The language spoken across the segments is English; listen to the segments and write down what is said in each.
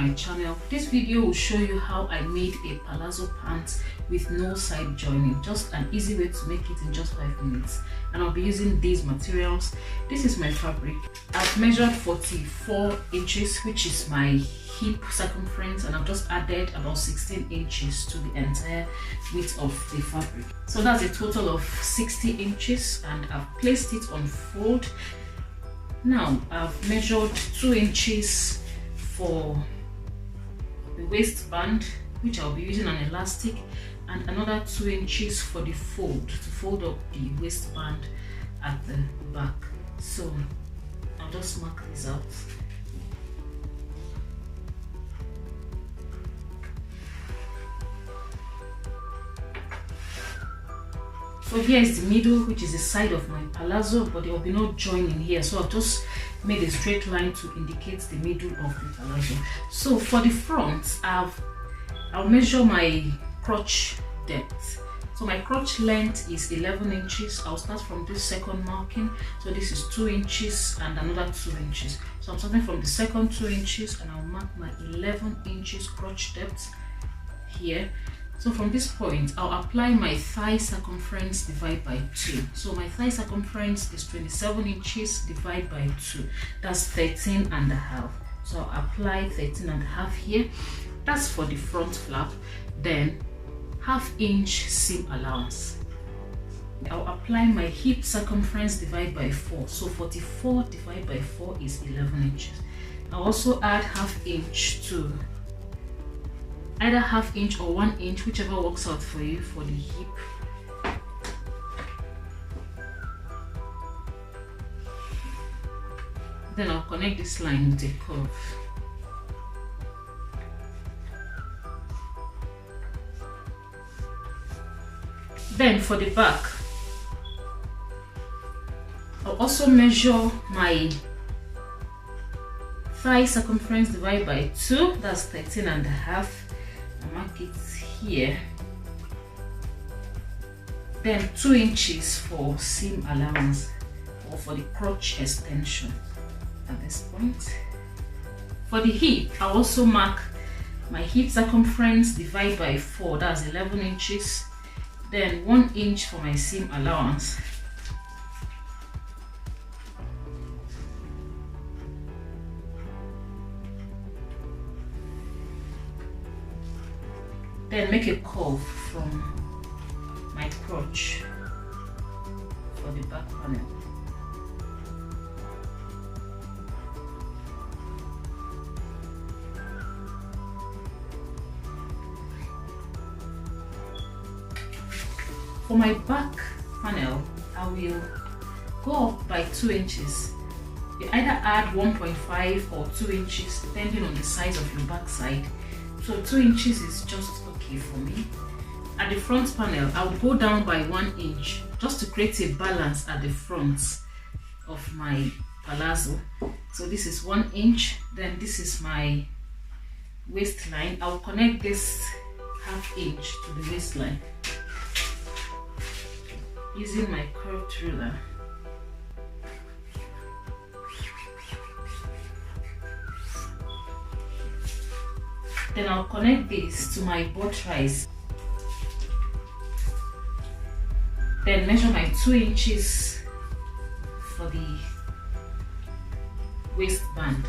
my channel. This video will show you how I made a palazzo pant with no side joining. Just an easy way to make it in just 5 minutes. And I'll be using these materials. This is my fabric. I've measured 44 inches, which is my hip circumference, and I've just added about 16 inches to the entire width of the fabric. So that's a total of 60 inches, and I've placed it on fold. Now I've measured 2 inches for the waistband, which I'll be using an elastic, and another 2 inches for the fold, to fold up the waistband at the back. So I'll just mark this out. So here is the middle, which is the side of my palazzo, but there will be no joining here. So I've just made a straight line to indicate the middle of the palazzo. So for the front, I'll measure my crotch depth. So my crotch length is 11 inches. I'll start from this second marking. So this is 2 inches and another 2 inches. So I'm starting from the second 2 inches, and I'll mark my 11 inches crotch depth here. So from this point, I'll apply my thigh circumference divided by 2. So my thigh circumference is 27 inches divided by 2. That's 13 and a half. So I'll apply 13 and a half here. That's for the front flap. Then ½ inch seam allowance. I'll apply my hip circumference divided by 4. So 44 divided by 4 is 11 inches. I'll also add ½ inch to either ½ inch or 1 inch, whichever works out for you, for the hip. Then I'll connect this line with a curve. Then for the back, I'll also measure my thigh circumference divided by 2. That's 13 and a half. Mark it here. Then 2 inches for seam allowance, or for the crotch extension at this point. For the hip, I'll also mark my hip circumference divided by 4. That's 11 inches. Then 1 inch for my seam allowance. Then make a curve from my crotch for the back panel. For my back panel, I will go up by 2 inches. You either add 1.5 or 2 inches depending on the size of your back side. So 2 inches is just okay for me. At the front panel, I will go down by 1 inch just to create a balance at the front of my palazzo. So this is 1 inch. Then this is my waistline. I'll connect this ½ inch to the waistline using my curved ruler. Then I'll connect this to my buttress. Then measure my 2 inches for the waistband.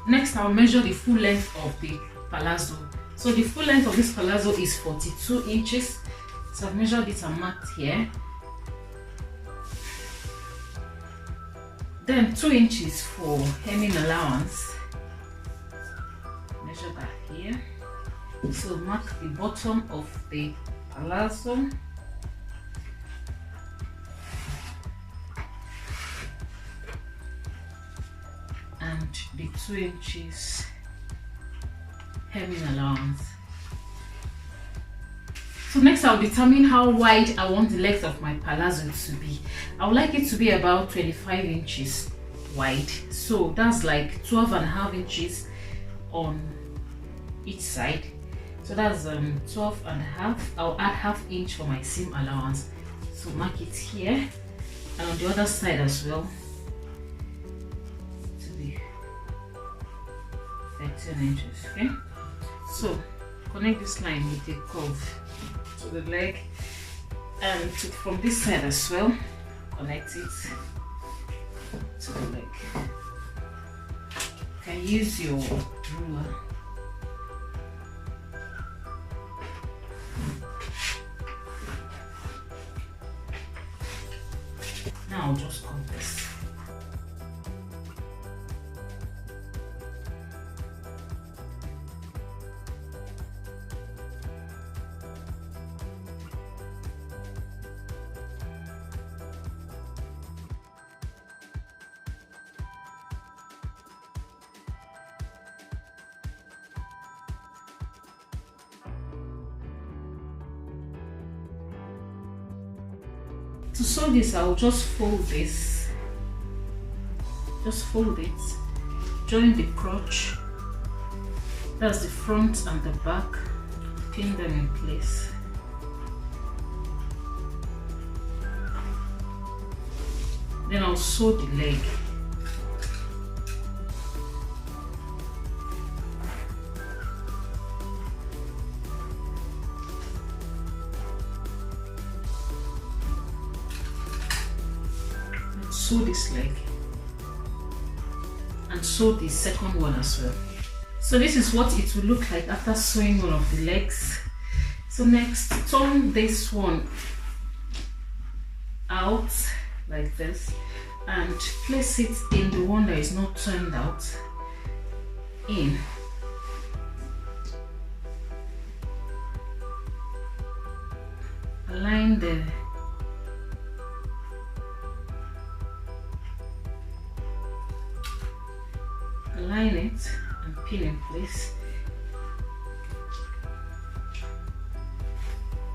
Next, I'll measure the full length of the palazzo. So the full length of this palazzo is 42 inches. So I've measured it and marked here. Then 2 inches for hemming allowance. Measure that here. So mark the bottom of the palazzo. And and the 2 inches hemming allowance. So next I'll determine how wide I want the length of my palazzo to be. I would like it to be about 25 inches wide, so that's like 12.5 inches on each side. So that's 12.5. I'll add half inch for my seam allowance, so mark it here, and on the other side as well to be 13 inches. Okay, so connect this line with a curve to the leg, and from this side as well, connect it to the leg. You can use your ruler. Now I'll just cut this. To sew this, I'll just fold this. Just fold it. Join the crotch. That's the front and the back. Pin them in place. Then I'll sew the leg. Sew this leg and sew the second one as well. So this is what it will look like after sewing one of the legs. So next, turn this one out like this and place it in the one that is not turned out in. Align the align it and pin in place.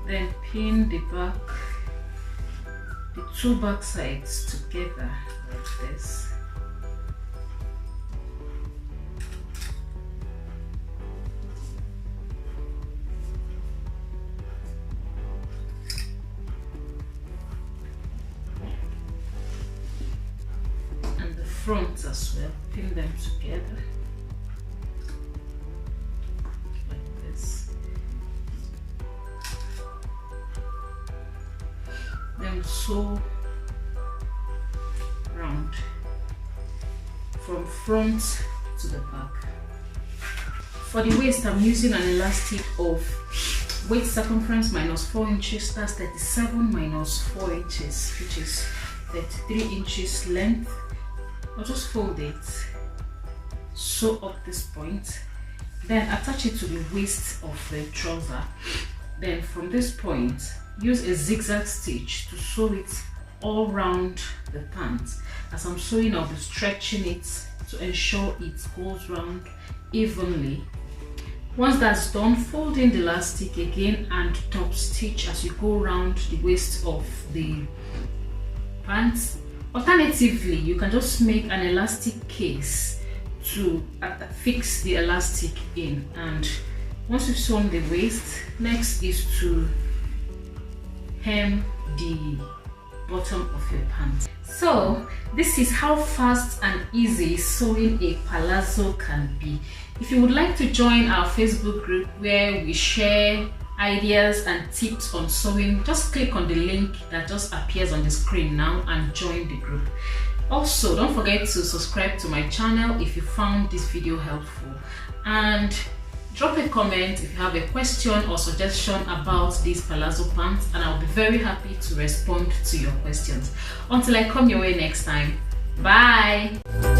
Then pin the back, the 2 back sides together like this. And the front as well, pin them together like this. Then sew round from front to the back. For the waist, I'm using an elastic of waist circumference minus 4 inches, that's 37 minus 4 inches, which is 33 inches length. I'll just fold it, sew up this point, then attach it to the waist of the trouser. Then from this point, use a zigzag stitch to sew it all round the pants. As I'm sewing, I'll be stretching it to ensure it goes round evenly. Once that's done, fold in the elastic again and top stitch as you go round the waist of the pants. Alternatively, you can just make an elastic case to fix the elastic in. And once you've sewn the waist, next is to hem the bottom of your pants. So this is how fast and easy sewing a palazzo can be. If you would like to join our Facebook group where we share ideas and tips on sewing, just click on the link that just appears on the screen now and join the group. Also, don't forget to subscribe to my channel if you found this video helpful, and drop a comment if you have a question or suggestion about these palazzo pants, and I'll be very happy to respond to your questions. Until I come your way next time, bye.